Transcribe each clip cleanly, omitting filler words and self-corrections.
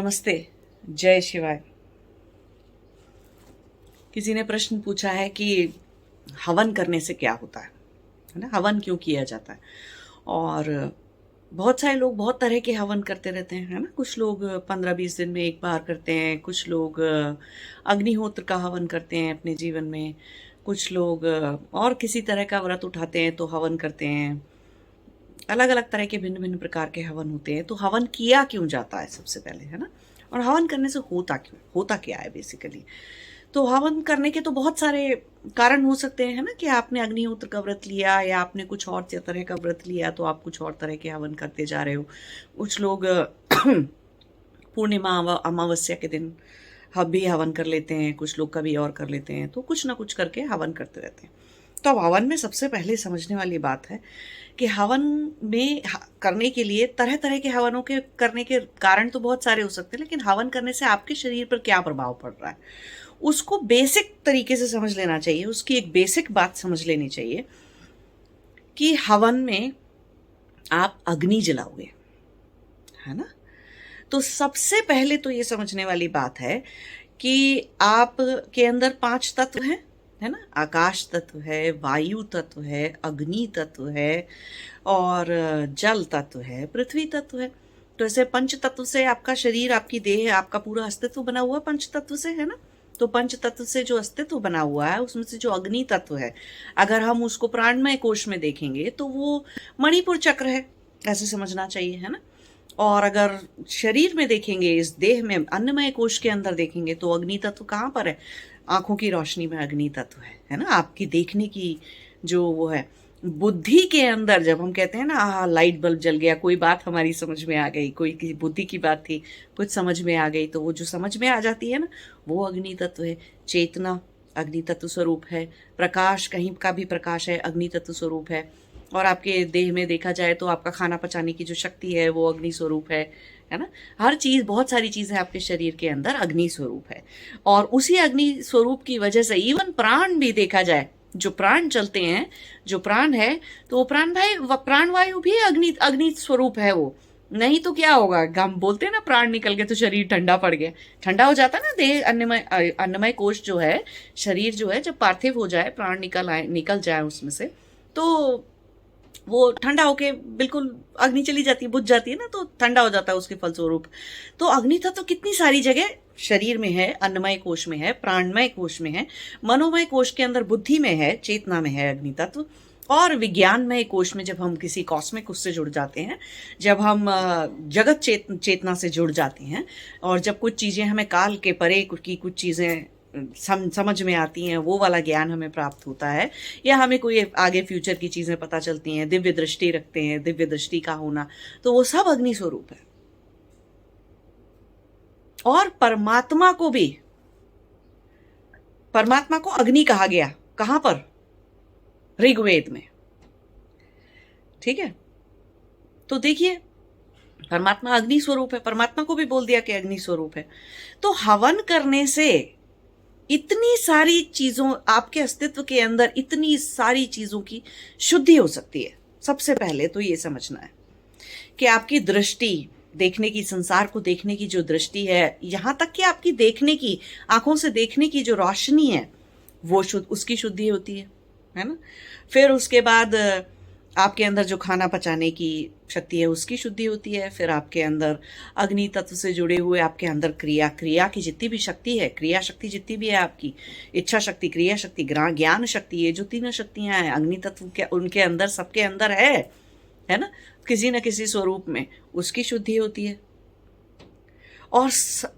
नमस्ते। जय शिवाय। किसी ने प्रश्न पूछा है कि हवन करने से क्या होता है ना, हवन क्यों किया जाता है। और बहुत सारे लोग बहुत तरह के हवन करते रहते हैं, है ना। कुछ लोग 15-20 दिन में एक बार करते हैं, कुछ लोग अग्निहोत्र का हवन करते हैं अपने जीवन में, कुछ लोग और किसी तरह का व्रत उठाते हैं तो हवन करते हैं। अलग अलग तरह के भिन्न भिन्न प्रकार के हवन होते हैं। तो हवन किया क्यों जाता है सबसे पहले, है ना। और हवन करने से होता क्या है बेसिकली। तो हवन करने के तो बहुत सारे कारण हो सकते हैं, है ना, कि आपने अग्निहोत्र का व्रत लिया या आपने कुछ और तरह का व्रत लिया तो आप कुछ और तरह के हवन करते जा रहे हो। कुछ लोग पूर्णिमा अमावस्या के दिन भी हवन कर लेते हैं, कुछ लोग कभी और कर लेते हैं। तो कुछ ना कुछ करके हवन करते रहते हैं। तो अब हवन में सबसे पहले समझने वाली बात है कि हवन में करने के लिए तरह तरह के हवनों के करने के कारण तो बहुत सारे हो सकते हैं, लेकिन हवन करने से आपके शरीर पर क्या प्रभाव पड़ रहा है उसको बेसिक तरीके से समझ लेना चाहिए। उसकी एक बेसिक बात समझ लेनी चाहिए कि हवन में आप अग्नि जलाओगे, है ना। तो सबसे पहले तो ये समझने वाली बात है कि आप के अंदर 5 तत्व हैं, है ना। आकाश तत्व है, वायु तत्व है, अग्नि तत्व है और जल तत्व है, पृथ्वी तत्व है। तो ऐसे पंच तत्व से आपका शरीर, आपकी देह, आपका पूरा अस्तित्व बना हुआ पंच तत्व से, है ना। तो पंच तत्व से जो अस्तित्व बना हुआ है उसमें से जो अग्नि तत्व है, अगर हम उसको प्राणमय कोश में देखेंगे तो वो मणिपुर चक्र है, ऐसे समझना चाहिए, है ना। और अगर शरीर में देखेंगे, इस देह में अन्नमय कोश के अंदर देखेंगे तो अग्नि तत्व कहाँ पर है। आंखों की रोशनी में अग्नि तत्व है ना। आपकी देखने की जो वो है, बुद्धि के अंदर जब हम कहते हैं ना लाइट बल्ब जल गया, कोई बात हमारी समझ में आ गई, कोई की बुद्धि की बात थी, कुछ समझ में आ गई, तो वो जो समझ में आ जाती है ना, वो अग्नि तत्व है। चेतना अग्नि तत्व स्वरूप है। प्रकाश, कहीं का भी प्रकाश है, अग्नि तत्व स्वरूप है। और आपके देह में देखा जाए तो आपका खाना पचाने की जो शक्ति है वो अग्नि स्वरूप है ना। हर चीज, बहुत सारी चीजें आपके शरीर के अंदर अग्नि स्वरूप है। और उसी अग्नि स्वरूप की वजह से इवन प्राण भी देखा जाए, जो प्राण चलते हैं, जो प्राण है, तो वो प्राण वायु भी अग्नि अग्नि स्वरूप है। वो नहीं तो क्या होगा, हम बोलते हैं ना प्राण निकल गए तो शरीर ठंडा पड़ गया, ठंडा हो जाता ना देह। अन्नमय कोश जो है, शरीर जो है, जब पार्थिव हो जाए, प्राण निकल जाए उसमें से, तो वो ठंडा होके बिल्कुल अग्नि चली जाती है, बुझ जाती है ना, तो ठंडा हो जाता है उसके फलस्वरूप। तो अग्नि तत्व तो कितनी सारी जगह शरीर में है, अन्नमय कोश में है, प्राणमय कोश में है, मनोमय कोश के अंदर बुद्धि में है, चेतना में है अग्नि तत्व। और विज्ञानमय कोश में जब हम किसी कॉस्मिक उससे जुड़ जाते हैं, जब हम जगत चेतना से जुड़ जाते हैं, और जब कुछ चीजें हमें काल के परे की कुछ चीजें समझ में आती हैं, वो वाला ज्ञान हमें प्राप्त होता है, या हमें कोई आगे फ्यूचर की चीजें पता चलती हैं, दिव्य दृष्टि रखते हैं, दिव्य दृष्टि का होना, तो वो सब अग्नि स्वरूप है। और परमात्मा को अग्नि कहा गया, कहां पर, ऋग्वेद में, ठीक है। तो देखिए, परमात्मा अग्नि स्वरूप है, परमात्मा को भी बोल दिया कि अग्नि स्वरूप है। तो हवन करने से इतनी सारी चीजों, आपके अस्तित्व के अंदर इतनी सारी चीजों की शुद्धि हो सकती है। सबसे पहले तो ये समझना है कि आपकी दृष्टि, देखने की, संसार को देखने की जो दृष्टि है, यहां तक कि आपकी देखने की, आंखों से देखने की जो रोशनी है, वो उसकी शुद्धि होती है ना। फिर उसके बाद आपके अंदर जो खाना पचाने की शक्ति है उसकी शुद्धि होती है। फिर आपके अंदर अग्नि तत्व से जुड़े हुए आपके अंदर क्रिया की जितनी भी शक्ति है, क्रिया शक्ति जितनी भी है आपकी, इच्छा शक्ति, क्रिया शक्ति, ज्ञान शक्ति, ये जो तीनों शक्तियां हैं अग्नि तत्व के, उनके अंदर, सबके अंदर है ना, किसी न किसी स्वरूप में, उसकी शुद्धि होती है। और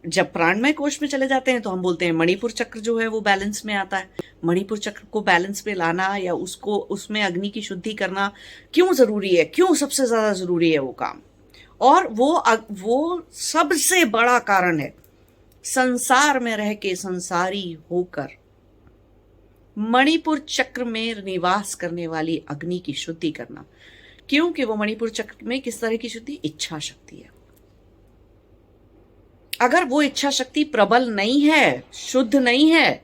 जब प्राणमय कोश में चले जाते हैं तो हम बोलते हैं मणिपुर चक्र जो है वो बैलेंस में आता है। मणिपुर चक्र को बैलेंस में लाना या उसको, उसमें अग्नि की शुद्धि करना क्यों जरूरी है, क्यों सबसे ज्यादा जरूरी है वो काम। और वो सबसे बड़ा कारण है संसार में रह के, संसारी होकर मणिपुर चक्र में निवास करने वाली अग्नि की शुद्धि करना। क्योंकि वो मणिपुर चक्र में किस तरह की शुद्धि, इच्छा शक्ति है। अगर वो इच्छा शक्ति प्रबल नहीं है, शुद्ध नहीं है,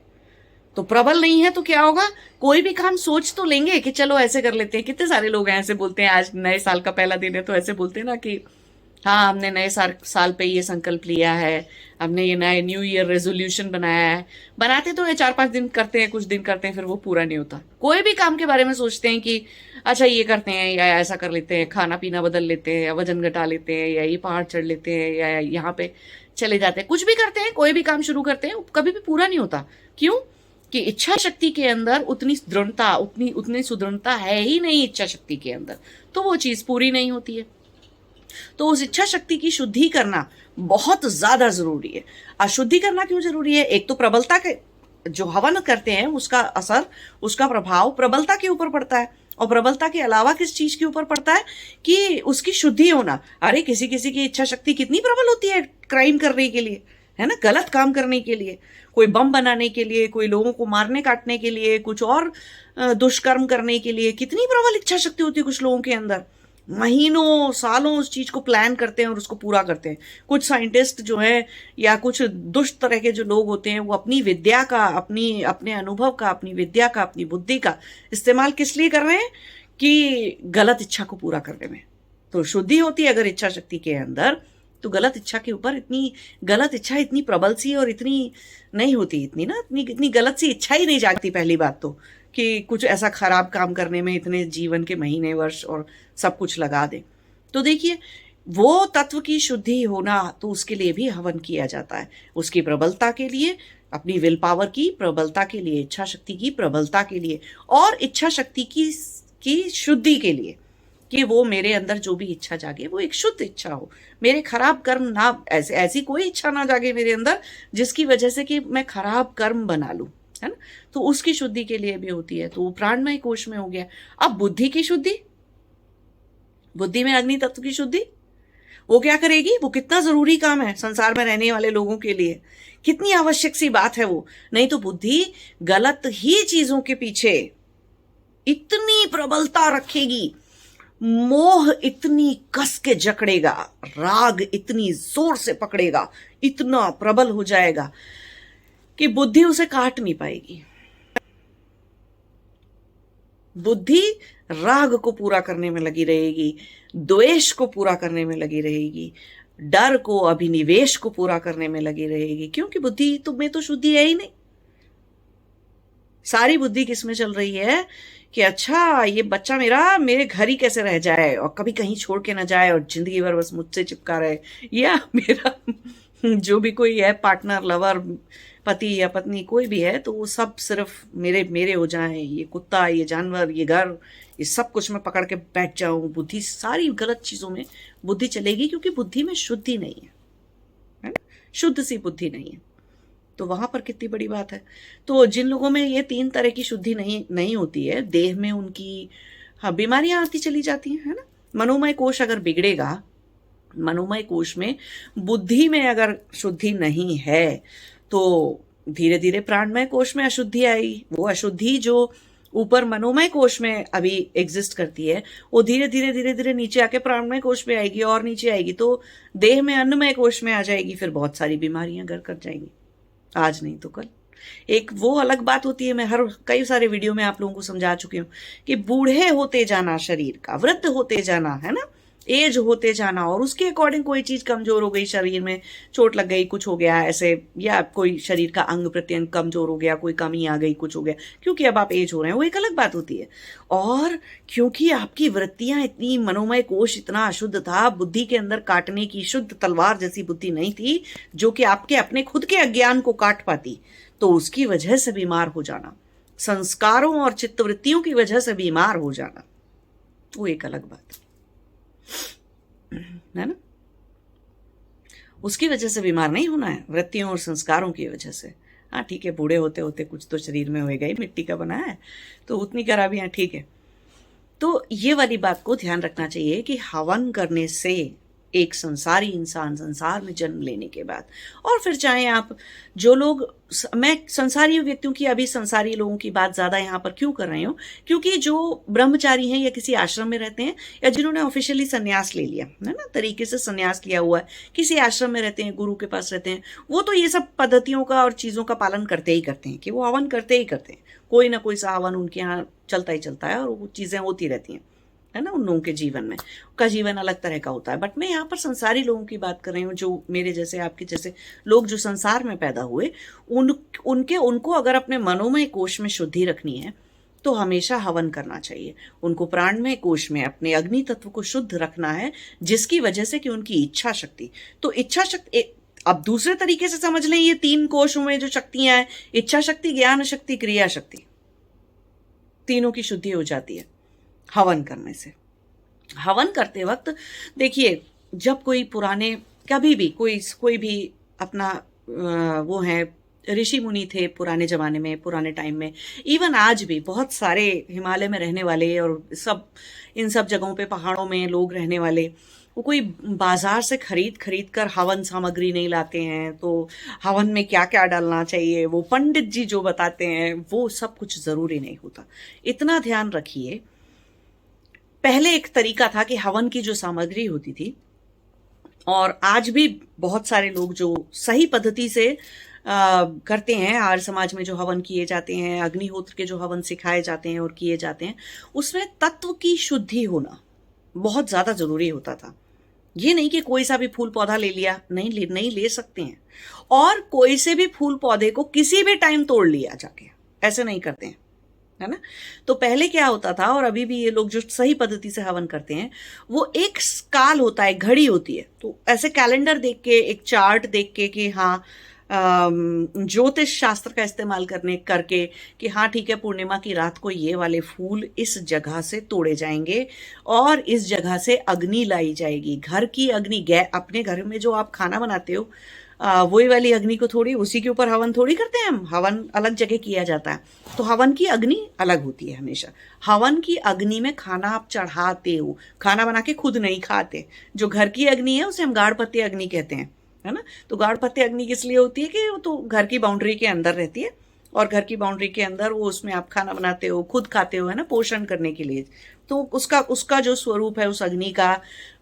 तो प्रबल नहीं है तो क्या होगा, कोई भी काम सोच तो लेंगे कि चलो ऐसे कर लेते हैं। कितने सारे लोग हैं ऐसे बोलते हैं, आज नए साल का पहला दिन है तो ऐसे बोलते हैं ना कि हाँ, हमने नए साल साल पे ये संकल्प लिया है, हमने ये नया न्यू ईयर रेजोल्यूशन बनाया है। बनाते तो है, 4-5 दिन करते हैं, कुछ दिन करते हैं, फिर वो पूरा नहीं होता। कोई भी काम के बारे में सोचते हैं कि अच्छा ये करते हैं या ऐसा कर लेते हैं, खाना पीना बदल लेते हैं या वजन घटा लेते हैं या ये पहाड़ चढ़ लेते हैं या यहाँ पे चले जाते हैं, कुछ भी करते हैं, कोई भी काम शुरू करते हैं, कभी भी पूरा नहीं होता। क्यों? कि इच्छा शक्ति के अंदर उतनी दृढ़ता, उतनी उतनी सुदृढ़ता है ही नहीं इच्छा शक्ति के अंदर, तो वो चीज पूरी नहीं होती है। तो उस इच्छा शक्ति की शुद्धि करना बहुत ज्यादा जरूरी है। अशुद्धि करना क्यों जरूरी है? एक तो प्रबलता के जो हवन करते हैं उसका असर, उसका प्रभाव प्रबलता के ऊपर पड़ता है, और प्रबलता के अलावा किस चीज के ऊपर पड़ता है कि उसकी शुद्धि होना। अरे किसी किसी की इच्छा शक्ति कितनी प्रबल होती है क्राइम करने के लिए, है ना, गलत काम करने के लिए, कोई बम बनाने के लिए, कोई लोगों को मारने काटने के लिए, कुछ और दुष्कर्म करने के लिए। कितनी प्रबल इच्छा शक्ति होती है कुछ लोगों के अंदर, महीनों सालों उस चीज को प्लान करते हैं और उसको पूरा करते हैं। कुछ साइंटिस्ट जो है या कुछ दुष्ट तरह के जो लोग होते हैं, वो अपनी विद्या का, अपने अनुभव का, अपनी विद्या का, अपनी बुद्धि का इस्तेमाल किस लिए कर रहे हैं? कि गलत इच्छा को पूरा करने में। तो शुद्धि होती है अगर इच्छा शक्ति के अंदर, तो गलत इच्छा के ऊपर इतनी गलत इच्छा इतनी प्रबल सी और इतनी नहीं होती, इतनी ना, इतनी गलत सी इच्छा ही नहीं जागती। पहली बात तो कि कुछ ऐसा खराब काम करने में इतने जीवन के महीने वर्ष और सब कुछ लगा दे। तो देखिए, वो तत्व की शुद्धि होना, तो उसके लिए भी हवन किया जाता है। उसकी प्रबलता के लिए, अपनी विल पावर की प्रबलता के लिए, इच्छा शक्ति की प्रबलता के लिए, और इच्छा शक्ति की शुद्धि के लिए, कि वो मेरे अंदर जो भी इच्छा जागे वो एक शुद्ध इच्छा हो। मेरे खराब कर्म ना, ऐसी कोई इच्छा ना जागे मेरे अंदर जिसकी वजह से कि मैं खराब कर्म बना लूं, है ना। तो उसकी शुद्धि के लिए भी होती है। तो वो प्राणमय कोश में हो गया। अब बुद्धि की शुद्धि, बुद्धि में अग्नि तत्व की शुद्धि, वो क्या करेगी? वो कितना जरूरी काम है संसार में रहने वाले लोगों के लिए, कितनी आवश्यक सी बात है वो। नहीं तो बुद्धि गलत ही चीजों के पीछे इतनी प्रबलता रखेगी, मोह इतनी कस के जकड़ेगा, राग इतनी जोर से पकड़ेगा, इतना प्रबल हो जाएगा कि बुद्धि उसे काट नहीं पाएगी। बुद्धि राग को पूरा करने में लगी रहेगी, द्वेष को पूरा करने में लगी रहेगी, डर को, अभिनिवेश को पूरा करने में लगी रहेगी। क्योंकि बुद्धि में तो शुद्धि है ही नहीं। सारी बुद्धि किस में चल रही है कि अच्छा ये बच्चा मेरा मेरे घर ही कैसे रह जाए और कभी कहीं छोड़ के ना जाए और जिंदगी भर बस मुझसे चिपका रहे, या मेरा जो भी कोई है पार्टनर, लवर, पति या पत्नी कोई भी है, तो वो सब सिर्फ मेरे मेरे हो जाएं। ये कुत्ता, ये जानवर, ये घर, ये सब कुछ मैं पकड़ के बैठ जाऊं। बुद्धि सारी गलत चीजों में बुद्धि चलेगी, क्योंकि बुद्धि में शुद्धि नहीं है ना, शुद्ध सी बुद्धि नहीं है। तो वहां पर कितनी बड़ी बात है। तो जिन लोगों में ये 3 तरह की शुद्धि नहीं होती है, देह में उनकी, हाँ, बीमारियां आती चली जाती हैं, है ना। मनोमय कोश अगर बिगड़ेगा, मनोमय कोश में, बुद्धि में अगर शुद्धि नहीं है, तो धीरे धीरे प्राणमय कोश में अशुद्धि आएगी। वो अशुद्धि जो ऊपर मनोमय कोश में अभी एग्जिस्ट करती है, वो धीरे धीरे नीचे आके प्राणमय कोश में आएगी और नीचे आएगी, तो देह में अन्नमय कोश में आ जाएगी। फिर बहुत सारी बीमारियां घर कर जाएंगी, आज नहीं तो कल। एक वो अलग बात होती है, मैं कई सारे वीडियो में आप लोगों को समझा चुकी हूँ कि बूढ़े होते जाना शरीर का, वृद्ध होते जाना, है ना, एज होते जाना, और उसके अकॉर्डिंग कोई चीज कमजोर हो गई, शरीर में चोट लग गई, कुछ हो गया ऐसे, या कोई शरीर का अंग प्रत्यंग कमजोर हो गया, कोई कमी आ गई, कुछ हो गया, क्योंकि अब आप एज हो रहे हैं, वो एक अलग बात होती है। और क्योंकि आपकी वृत्तियां इतनी, मनोमय कोश इतना अशुद्ध था, बुद्धि के अंदर काटने की शुद्ध तलवार जैसी बुद्धि नहीं थी जो कि आपके अपने खुद के अज्ञान को काट पाती, तो उसकी वजह से बीमार हो जाना, संस्कारों और चित्तवृत्तियों की वजह से बीमार हो जाना, वो एक अलग बात है ना। उसकी वजह से बीमार नहीं होना है, वृत्तियों और संस्कारों की वजह से। हाँ ठीक है, बूढ़े होते होते कुछ तो शरीर में होएगा ही, मिट्टी का बना है, तो उतनी खराबियां ठीक है। तो ये वाली बात को ध्यान रखना चाहिए कि हवन करने से एक संसारी इंसान संसार में जन्म लेने के बाद, और फिर चाहे आप जो लोग, मैं संसारी व्यक्तियों की, अभी संसारी लोगों की बात ज्यादा यहाँ पर क्यों कर रही हूँ, क्योंकि जो ब्रह्मचारी हैं या किसी आश्रम में रहते हैं, या जिन्होंने ऑफिशियली संन्यास ले लिया है ना, तरीके से संन्यास लिया हुआ है, किसी आश्रम में रहते हैं, गुरु के पास रहते हैं, वो तो ये सब पद्धतियों का और चीजों का पालन करते ही करते हैं, कि वो हवन करते ही करते हैं, कोई ना कोई सा हवन उनके यहाँ चलता ही चलता है और वो चीजें होती रहती हैं, है ना, उन लोगों के जीवन में, उनका जीवन अलग तरह का होता है। बट मैं यहाँ पर संसारी लोगों की बात कर रही हूँ, जो मेरे जैसे आपके जैसे लोग जो संसार में पैदा हुए, उनको अगर अपने मनोमय कोश में शुद्धि रखनी है तो हमेशा हवन करना चाहिए। उनको प्राणमय कोश में अपने अग्नि तत्व को शुद्ध रखना है, जिसकी वजह से कि उनकी इच्छा शक्ति, तो इच्छा शक्ति अब दूसरे तरीके से समझ लें, ये 3 कोशों में जो शक्तियां हैं, इच्छा शक्ति, ज्ञान शक्ति, क्रिया शक्ति, तीनों की शुद्धि हो जाती है हवन करने से। हवन करते वक्त देखिए, जब कोई पुराने कभी भी कोई भी अपना वो है ऋषि मुनि थे पुराने जमाने में, पुराने टाइम में, इवन आज भी बहुत सारे हिमालय में रहने वाले और इन सब जगहों पे पहाड़ों में लोग रहने वाले, वो कोई बाजार से खरीद कर हवन सामग्री नहीं लाते हैं। तो हवन में क्या क्या डालना चाहिए, वो पंडित जी जो बताते हैं, वो सब कुछ जरूरी नहीं होता। इतना ध्यान रखिए, पहले एक तरीका था कि हवन की जो सामग्री होती थी, और आज भी बहुत सारे लोग जो सही पद्धति से करते हैं, आर्य समाज में जो हवन किए जाते हैं, अग्निहोत्र के जो हवन सिखाए जाते हैं और किए जाते हैं, उसमें तत्व की शुद्धि होना बहुत ज्यादा जरूरी होता था। ये नहीं कि कोई सा भी फूल पौधा ले लिया, नहीं ले सकते हैं, और कोई से भी फूल पौधे को किसी भी टाइम तोड़ लिया जाके, ऐसे नहीं करते हैं, है ना। तो पहले क्या होता था, और अभी भी ये लोग जो सही पद्धति से हवन करते हैं, वो एक काल होता है, घड़ी होती है। तो ऐसे कैलेंडर देख के, एक चार्ट देख के कि हाँ, ज्योतिष शास्त्र का इस्तेमाल करके कि हाँ ठीक है, पूर्णिमा की रात को ये वाले फूल इस जगह से तोड़े जाएंगे और इस जगह से अग्नि लाई जाएगी। घर की अग्नि, अपने घर में जो आप खाना बनाते हो, वही वाली अग्नि को थोड़ी, उसी के ऊपर हवन थोड़ी करते हैं हम, हवन अलग जगह किया जाता है। तो हवन की अग्नि अलग होती है हमेशा। हवन की अग्नि में खाना आप चढ़ाते हो, खाना बना के खुद नहीं खाते। जो घर की अग्नि है उसे हम गाढ़ पत्ती अग्नि कहते हैं, है ना। तो गाढ़ पत्ती अग्नि किस लिए होती है कि वो तो घर की बाउंड्री के अंदर रहती है, और घर की बाउंड्री के अंदर वो, उसमें आप खाना बनाते हो, खुद खाते हो, है ना, पोषण करने के लिए। तो उसका जो स्वरूप है उस अग्नि का,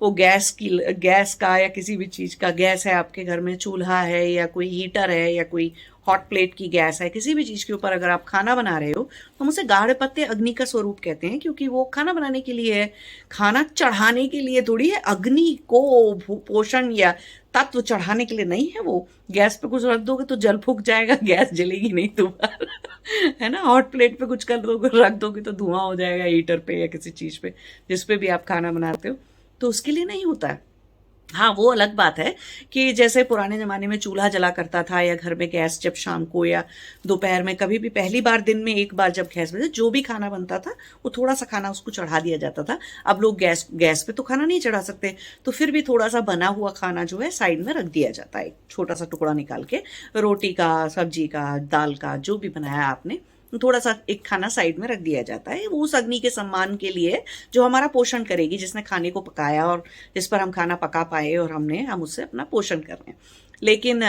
वो गैस का या किसी भी चीज का, गैस है आपके घर में, चूल्हा है या कोई हीटर है या कोई हॉट प्लेट की गैस है, किसी भी चीज के ऊपर अगर आप खाना बना रहे हो, तो हम उसे गाढ़े पत्ते अग्नि का स्वरूप कहते हैं, क्योंकि वो खाना बनाने के लिए है, खाना चढ़ाने के लिए थोड़ी है। अग्नि को पोषण या तत्व चढ़ाने के लिए नहीं है। वो गैस पे कुछ रख दोगे तो जल फूक जाएगा, गैस जलेगी नहीं तुम्हारा है ना। हॉट प्लेट पे कुछ कर दोगे, रख दोगे तो धुआं हो जाएगा, हीटर पे या किसी चीज पे जिसपे भी आप खाना बनाते हो, तो उसके लिए नहीं होता है। हाँ, वो अलग बात है कि जैसे पुराने जमाने में चूल्हा जला करता था, या घर में गैस, जब शाम को या दोपहर में कभी भी, पहली बार दिन में एक बार जब गैस में जो भी खाना बनता था, वो थोड़ा सा खाना उसको चढ़ा दिया जाता था। अब लोग गैस पे तो खाना नहीं चढ़ा सकते, तो फिर भी थोड़ा सा बना हुआ खाना जो है साइड में रख दिया जाता है, एक छोटा सा टुकड़ा निकाल के, रोटी का, सब्जी का, दाल का, जो भी बनाया आपने, थोड़ा सा एक खाना साइड में रख दिया जाता है। वो उस अग्नि के सम्मान के लिए जो हमारा पोषण करेगी, जिसने खाने को पकाया और जिस पर हम खाना पका पाए और हम उससे अपना पोषण कर रहे हैं। लेकिन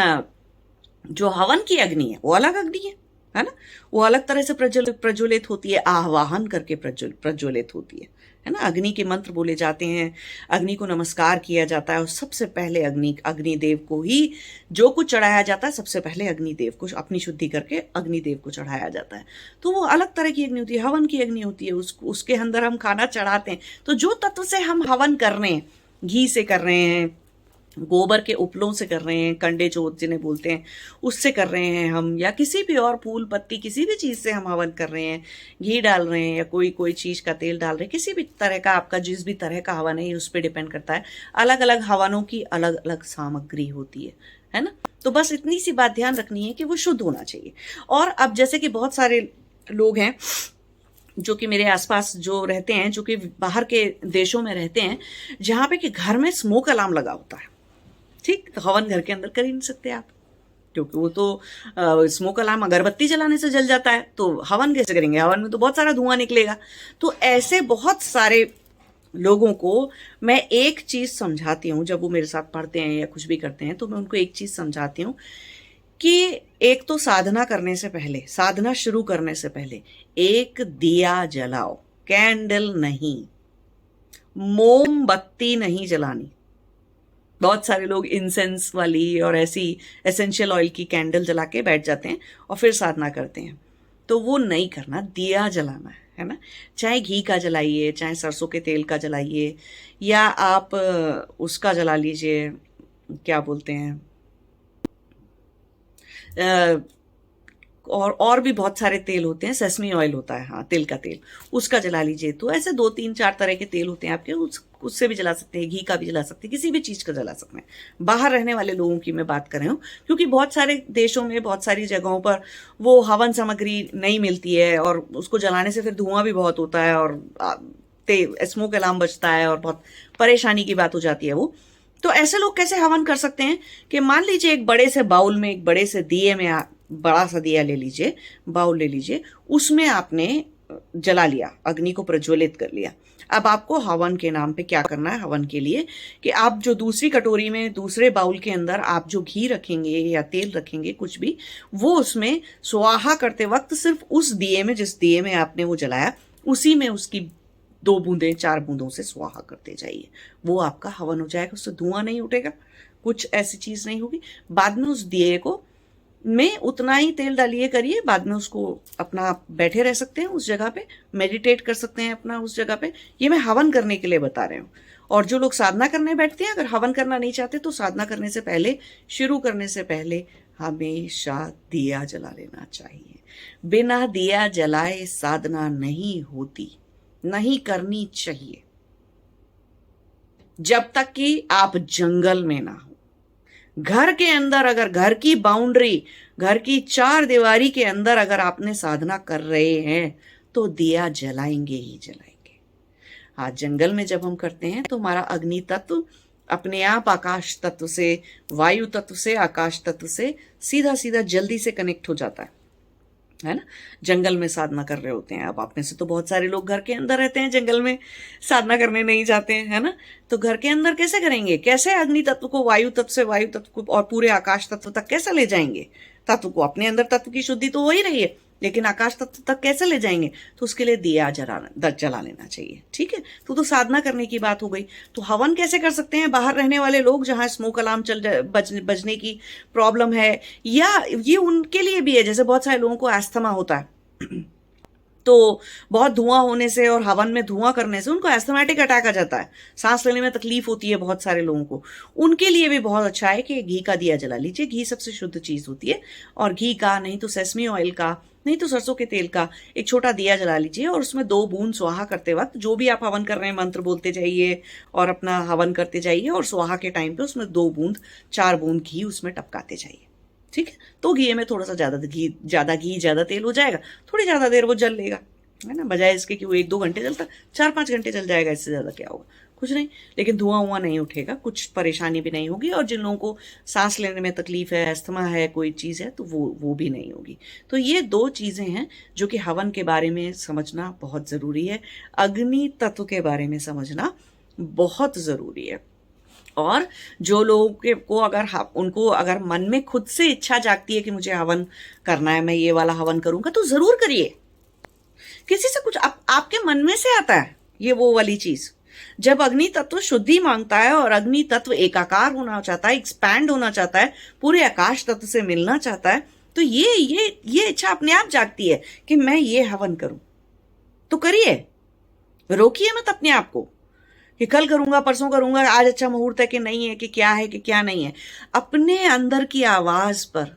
जो हवन की अग्नि है वो अलग अग्नि है ना। वो अलग तरह से प्रज्वलित होती है, आवाहन करके प्रज्वलित होती है ना। अग्नि के मंत्र बोले जाते हैं, अग्नि को नमस्कार किया जाता है, और सबसे पहले अग्निदेव को ही जो कुछ चढ़ाया जाता है, सबसे पहले अग्निदेव को अपनी शुद्धि करके अग्निदेव को चढ़ाया जाता है। तो वो अलग तरह की अग्नि होती है, हवन की अग्नि होती है। उसके अंदर हम खाना चढ़ाते हैं। तो जो तत्व से हम हवन कर रहे हैं, घी से कर रहे हैं, गोबर के उपलों से कर रहे हैं, कंडे जोत जिन्हें बोलते हैं, उससे कर रहे हैं हम, या किसी भी और फूल पत्ती किसी भी चीज से हम हवन कर रहे हैं, घी डाल रहे हैं या कोई चीज का तेल डाल रहे हैं, किसी भी तरह का आपका जिस भी तरह का हवन है उस पर डिपेंड करता है। अलग अलग हवनों की अलग अलग सामग्री होती है ना। तो बस इतनी सी बात ध्यान रखनी है कि वो शुद्ध होना चाहिए। और अब जैसे कि बहुत सारे लोग हैं जो कि मेरे आसपास जो रहते हैं, जो कि बाहर के देशों में रहते हैं, जहां पे कि घर में स्मोक अलार्म लगा होता है, ठीक, तो हवन घर के अंदर कर ही नहीं सकते आप, क्योंकि वो तो स्मोक अलार्म अगरबत्ती जलाने से जल जाता है, तो हवन कैसे करेंगे? हवन में तो बहुत सारा धुआं निकलेगा। तो ऐसे बहुत सारे लोगों को मैं एक चीज समझाती हूँ, जब वो मेरे साथ पढ़ते हैं या कुछ भी करते हैं, तो मैं उनको एक चीज समझाती हूँ कि एक तो साधना करने से पहले, साधना शुरू करने से पहले एक दिया जलाओ, कैंडल नहीं, मोमबत्ती नहीं जलानी। बहुत सारे लोग इंसेंस वाली और ऐसी एसेंशियल ऑयल की कैंडल जला के बैठ जाते हैं और फिर साधना करते हैं, तो वो नहीं करना। दिया जलाना है ना। चाहे घी का जलाइए, चाहे सरसों के तेल का जलाइए, या आप उसका जला लीजिए, क्या बोलते हैं, और भी बहुत सारे तेल होते हैं, सेसमी ऑयल होता है, हाँ तिल का तेल, उसका जला लीजिए। तो ऐसे 2 3 4 तरह के तेल होते हैं आपके, उससे भी जला सकते हैं, घी का भी जला सकते हैं, किसी भी चीज़ का जला सकते हैं। बाहर रहने वाले लोगों की मैं बात कर रही हूँ, क्योंकि बहुत सारे देशों में, बहुत सारी जगहों पर वो हवन सामग्री नहीं मिलती है, और उसको जलाने से फिर धुआं भी बहुत होता है, और स्मोक अलार्म बजता है, और बहुत परेशानी की बात हो जाती है वो। तो ऐसे लोग कैसे हवन कर सकते हैं कि मान लीजिए एक बड़े से बाउल में, एक बड़े से दिए में, बड़ा सा दिया ले लीजिए, बाउल ले लीजिए, उसमें आपने जला लिया, अग्नि को प्रज्वलित कर लिया। अब आपको हवन के नाम पे क्या करना है हवन के लिए, कि आप जो दूसरी कटोरी में, दूसरे बाउल के अंदर आप जो घी रखेंगे या तेल रखेंगे, कुछ भी, वो उसमें स्वाहा करते वक्त सिर्फ उस दिए में, जिस दिए में आपने वो जलाया, उसी में उसकी 2 बूंदें 4 बूंदों से स्वाहा करते जाइए। वो आपका हवन हो जाएगा, उससे धुआं नहीं उठेगा, कुछ ऐसी चीज नहीं होगी। बाद में उस दिए को में उतना ही तेल डालिए करिए, बाद में उसको अपना बैठे रह सकते हैं उस जगह पे, मेडिटेट कर सकते हैं अपना उस जगह पे। ये मैं हवन करने के लिए बता रही हूँ। और जो लोग साधना करने बैठते हैं, अगर हवन करना नहीं चाहते तो साधना करने से पहले, शुरू करने से पहले हमेशा दिया जला लेना चाहिए। बिना दिया जलाए साधना नहीं होती, नहीं करनी चाहिए, जब तक कि आप जंगल में ना हो। घर के अंदर, अगर घर की बाउंड्री, घर की 4 दीवारी के अंदर अगर आपने साधना कर रहे हैं, तो दिया जलाएंगे ही जलाएंगे। हाँ, जंगल में जब हम करते हैं तो हमारा अग्नि तत्व अपने आप आकाश तत्व से, वायु तत्व से, आकाश तत्व से सीधा सीधा जल्दी से कनेक्ट हो जाता है ना। जंगल में साधना कर रहे होते हैं। अब आप में से तो बहुत सारे लोग घर के अंदर रहते हैं, जंगल में साधना करने नहीं जाते हैं, है ना। तो घर के अंदर कैसे करेंगे, कैसे अग्नि तत्व को वायु तत्व से, वायु तत्व को और पूरे आकाश तत्व तक कैसे ले जाएंगे। तत्व को, अपने अंदर तत्व की शुद्धि तो हो ही रही है, लेकिन आकाश तत्व तक कैसे ले जाएंगे, तो उसके लिए दिया जला लेना चाहिए। ठीक है, तो साधना करने की बात हो गई। तो हवन कैसे कर सकते हैं बाहर रहने वाले लोग, जहां स्मोक अलार्म बजने की प्रॉब्लम है, या ये उनके लिए भी है, जैसे बहुत सारे लोगों को अस्थमा होता है तो बहुत धुआं होने से और हवन में धुआं करने से उनको एस्थमेटिक अटैक आ जाता है, सांस लेने में तकलीफ होती है बहुत सारे लोगों को। उनके लिए भी बहुत अच्छा है कि घी का दिया जला लीजिए। घी सबसे शुद्ध चीज होती है, और घी का, नहीं तो सेसमी ऑयल का, नहीं तो सरसों के तेल का एक छोटा दिया जला लीजिए, और उसमें 2 बूंद स्वाहा करते वक्त, जो भी आप हवन कर रहे हैं मंत्र बोलते जाइए और अपना हवन करते जाइए, और स्वाहा के टाइम पे उसमें 2 बूंद 4 बूंद घी उसमें टपकाते जाइए। ठीक है, तो घी में थोड़ा सा ज्यादा घी ज्यादा तेल हो जाएगा, थोड़ी ज्यादा देर वो जल लेगा, है ना, बजाय इसके कि वो 1 2 घंटे जलता, 4 5 घंटे जल जाएगा, इससे ज्यादा क्या होगा, कुछ नहीं। लेकिन धुआं नहीं उठेगा, कुछ परेशानी भी नहीं होगी, और जिन लोगों को सांस लेने में तकलीफ है, अस्थमा है, कोई चीज है, तो वो भी नहीं होगी। तो ये 2 चीजें हैं जो कि हवन के बारे में समझना बहुत जरूरी है, अग्नि तत्व के बारे में समझना बहुत जरूरी है। और जो लोगों को अगर उनको अगर मन में खुद से इच्छा जागती है कि मुझे हवन करना है, मैं ये वाला हवन करूंगा, तो जरूर करिए। किसी से कुछ आपके मन में से आता है ये वो वाली चीज। जब अग्नि तत्व शुद्धि मांगता है और अग्नि तत्व एकाकार होना चाहता है, एक्सपैंड होना चाहता है, पूरे आकाश तत्व से मिलना चाहता है, तो ये इच्छा अपने आप जागती है कि मैं ये हवन करूं। तो करिए, रोकिए मत अपने आप को कि कल करूंगा, परसों करूंगा, आज अच्छा मुहूर्त है कि नहीं है, कि क्या है कि क्या नहीं है। अपने अंदर की आवाज पर,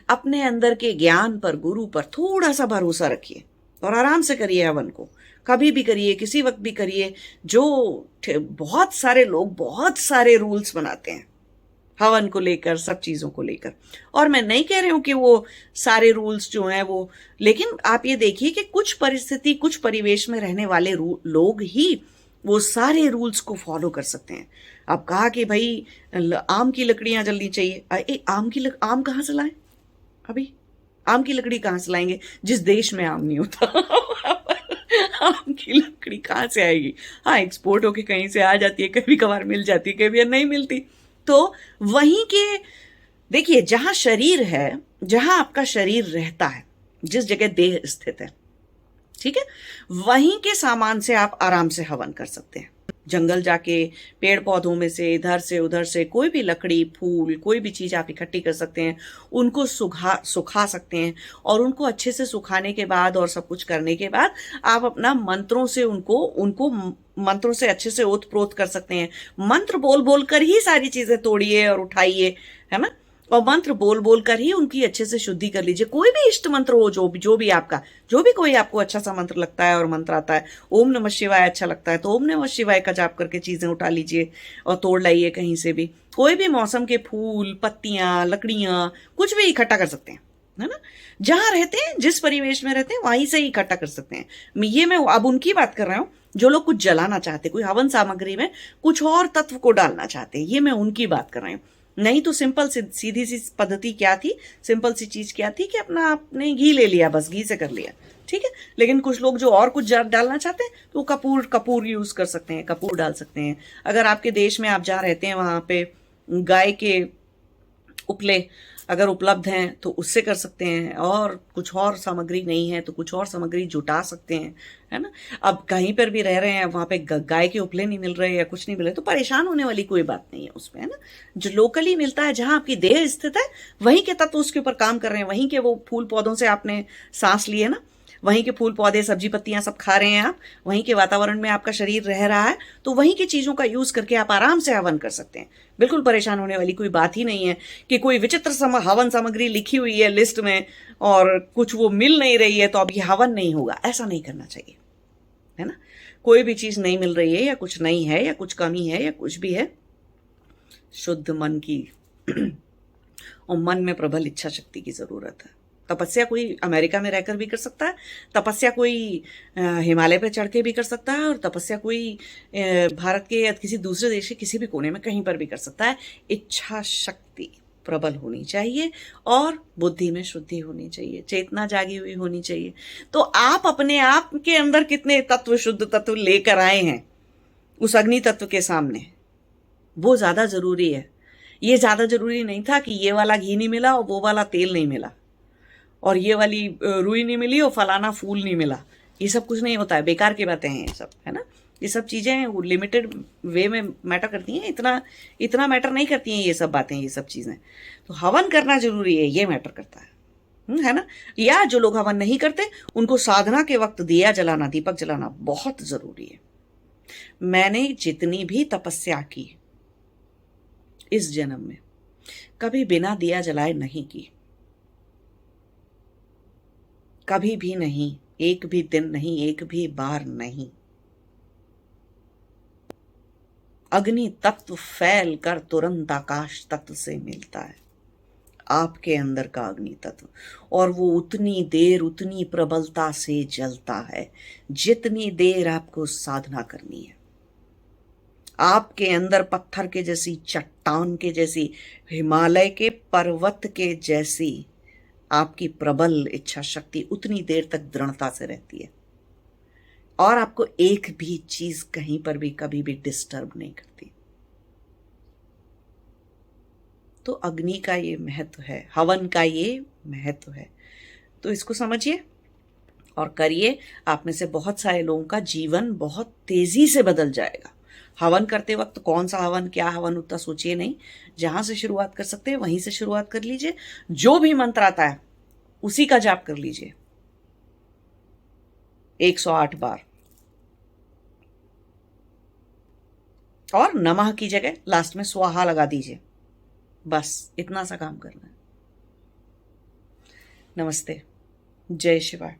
अपने अंदर के ज्ञान पर, गुरु पर थोड़ा सा भरोसा रखिए और आराम से करिए हवन को। कभी भी करिए, किसी वक्त भी करिए। जो बहुत सारे लोग बहुत सारे रूल्स बनाते हैं हवन को लेकर, सब चीजों को लेकर, और मैं नहीं कह रही हूं कि वो सारे रूल्स जो हैं वो, लेकिन आप ये देखिए कि कुछ परिस्थिति, कुछ परिवेश में रहने वाले लोग ही वो सारे रूल्स को फॉलो कर सकते हैं। अब कहा कि भाई आम की लकड़ियां जलनी चाहिए, आम कहाँ से लाएं? अभी आम की लकड़ी कहाँ से लाएंगे जिस देश में आम नहीं होता? आम की लकड़ी कहाँ से आएगी? हाँ, एक्सपोर्ट होके कहीं से आ जाती है, कभी कभार मिल जाती है, कभी नहीं मिलती। तो वहीं के देखिए, जहां शरीर है, जहां आपका शरीर रहता है, जिस जगह देह स्थित है, ठीक है, वहीं के सामान से आप आराम से हवन कर सकते हैं। जंगल जाके पेड़ पौधों में से इधर से उधर से कोई भी लकड़ी फूल कोई भी चीज आप इकट्ठी कर सकते हैं, उनको सुखा सकते हैं, और उनको अच्छे से सुखाने के बाद और सब कुछ करने के बाद आप अपना मंत्रों से उनको उनको मंत्रों से अच्छे से ओत प्रोत कर सकते हैं। मंत्र बोल बोल कर ही सारी चीजें तोड़िए और उठाइए, है ना, और मंत्र बोल बोल कर ही उनकी अच्छे से शुद्धि कर लीजिए। कोई भी इष्ट मंत्र हो, जो भी आपका, जो भी कोई आपको अच्छा सा मंत्र लगता है और मंत्र आता है, ओम नमः शिवाय अच्छा लगता है तो ओम नमः शिवाय का जाप करके चीजें उठा लीजिए और तोड़ लाइए कहीं से भी। कोई भी मौसम के फूल पत्तियां लकड़ियां कुछ भी इकट्ठा कर सकते हैं, है ना, जहां रहते हैं जिस परिवेश में रहते हैं वहीं से ही इकट्ठा कर सकते हैं। ये मैं अब उनकी बात कर रहा हूं जो लोग कुछ जलाना चाहते, कोई हवन सामग्री में कुछ और तत्व को डालना चाहते हैं, ये मैं उनकी बात कर रही हूँ। नहीं तो सिंपल सीधी सी पद्धति क्या थी, सिंपल सी चीज क्या थी कि अपना आपने घी ले लिया, बस घी से कर लिया, ठीक है। लेकिन कुछ लोग जो और कुछ डालना चाहते हैं तो कपूर यूज कर सकते हैं, कपूर डाल सकते हैं। अगर आपके देश में आप जहाँ रहते हैं वहां पे गाय के उपले अगर उपलब्ध हैं तो उससे कर सकते हैं, और कुछ और सामग्री नहीं है तो कुछ और सामग्री जुटा सकते हैं, है ना। अब कहीं पर भी रह रहे हैं वहां पे गाय के उपले नहीं मिल रहे या कुछ नहीं मिल रहे तो परेशान होने वाली कोई बात नहीं है उसमें, है ना। जो लोकली मिलता है, जहां आपकी देह स्थित है वहीं के तत्व उसके ऊपर काम कर रहे हैं, वहीं के वो फूल पौधों से आपने सांस लिए ना, वहीं के फूल पौधे सब्जी पत्तियां सब खा रहे हैं आप, वहीं के वातावरण में आपका शरीर रह रहा है, तो वहीं की चीजों का यूज करके आप आराम से हवन कर सकते हैं। बिल्कुल परेशान होने वाली कोई बात ही नहीं है कि कोई विचित्र हवन सामग्री लिखी हुई है लिस्ट में और कुछ वो मिल नहीं रही है तो अब ये हवन नहीं होगा, ऐसा नहीं करना चाहिए, है ना। कोई भी चीज नहीं मिल रही है या कुछ नहीं है या कुछ कमी है या कुछ भी है, शुद्ध मन की और मन में प्रबल इच्छा शक्ति की जरूरत है। तपस्या कोई अमेरिका में रहकर भी कर सकता है, तपस्या कोई हिमालय पे चढ़ के भी कर सकता है, और तपस्या कोई भारत के या किसी दूसरे देश के किसी भी कोने में कहीं पर भी कर सकता है। इच्छा शक्ति प्रबल होनी चाहिए और बुद्धि में शुद्धि होनी चाहिए, चेतना जागी हुई होनी चाहिए। तो आप अपने आप के अंदर कितने तत्व शुद्ध तत्व लेकर आए हैं उस अग्नि तत्व के सामने, वो ज्यादा जरूरी है। ये ज्यादा जरूरी नहीं था कि ये वाला घी नहीं मिला और वो वाला तेल नहीं मिला और ये वाली रुई नहीं मिली और फलाना फूल नहीं मिला। ये सब कुछ नहीं होता है, बेकार की बातें हैं ये सब, है ना। ये सब चीजें लिमिटेड वे में मैटर करती हैं, इतना मैटर नहीं करती हैं ये सब बातें, ये सब चीजें। तो हवन करना जरूरी है, ये मैटर करता है ना। या जो लोग हवन नहीं करते उनको साधना के वक्त दिया जलाना, दीपक जलाना बहुत जरूरी है। मैंने जितनी भी तपस्या की इस जन्म में कभी बिना दिया जलाए नहीं की, कभी भी नहीं, एक भी दिन नहीं, एक भी बार नहीं। अग्नि तत्व फैल कर तुरंत आकाश तत्व से मिलता है, आपके अंदर का अग्नि तत्व, और वो उतनी देर उतनी प्रबलता से जलता है जितनी देर आपको साधना करनी है। आपके अंदर पत्थर के जैसी, चट्टान के जैसी, हिमालय के पर्वत के जैसी आपकी प्रबल इच्छा शक्ति उतनी देर तक दृढ़ता से रहती है, और आपको एक भी चीज कहीं पर भी कभी भी डिस्टर्ब नहीं करती। तो अग्नि का ये महत्व है, हवन का ये महत्व है। तो इसको समझिए और करिए। आप में से बहुत सारे लोगों का जीवन बहुत तेजी से बदल जाएगा। हवन करते वक्त कौन सा हवन, क्या हवन, उतना सोचिए नहीं। जहां से शुरुआत कर सकते हैं वहीं से शुरुआत कर लीजिए। जो भी मंत्र आता है उसी का जाप कर लीजिए 108 बार, और नमः की जगह लास्ट में स्वाहा लगा दीजिए। बस इतना सा काम करना है। नमस्ते, जय शिवाय।